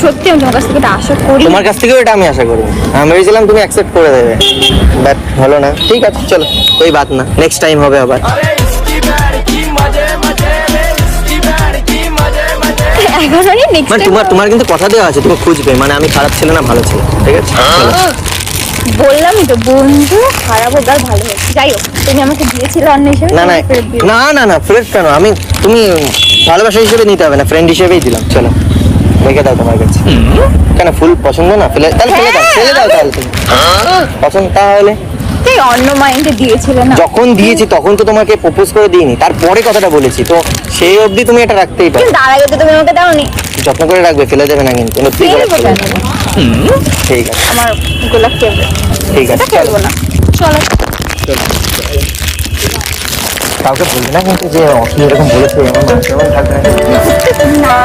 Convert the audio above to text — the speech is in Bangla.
সত্যি আমি তোমার কাছ থেকে এটা আশা করি। তোমার কাছ থেকেও এটা আমি আশা করি। আমি ভেবেছিলাম তুমি অ্যাকসেপ্ট করে দেবে, বাট হলো না। ঠিক আছে চলো, কোই বাত না, নেক্সট টাইম হবে আবার। এখনো নেক্সট মানে তোমার কিন্তু কথা দেওয়া আছে, তুমি খুঁজবে, মানে আমি খারাপ ছিল না ভালো ছিল, ঠিক আছে? চলো। বললামই তো বন্ধু খারাপ হোক আর ভালো হোক, যাই হোক তুমি আমাকে দিয়েছিলে অন্য হিসেবে, না না তুমি ফেরত দিও। না না না, ফ্রেন্ড কেন? আমি তুমি ভালোবাসা হিসেবে নিতে হবে না, ফ্রেন্ড হিসেবেই দিলাম। চলো রেখে দাও তোমার কাছে। কেন ফুল পছন্দ না? তাহলে ফেলে দাও তাহলে তুমি। পছন্দ তাহলে তুই অন্য মাইন্ডে দিয়েছিলে না, যখন দিয়েছি তখন তো তোমাকে প্রপোজ করে দিইনি, তারপরে কথাটা বলেছি, তো সেই অবধি তুমি এটা রাখতেই পারো। কিন্তু তার আগে তো তুমি আমাকে দাওনি। যত্ন করে রাখবে, ফেলে দেবে না কিন্তু। সত্যি গোলাপ ফেলবো ফেলে কেন? দেবে। ঠিক আছে আমার গোলাপ ফেভারিট, ঠিক আছে চলো। ফেলবো না। চলো কাউকে বলবে না কিন্তু যে অসুবিধা এরকম বলেছে, আমার মান সম্মান থাকবে না। না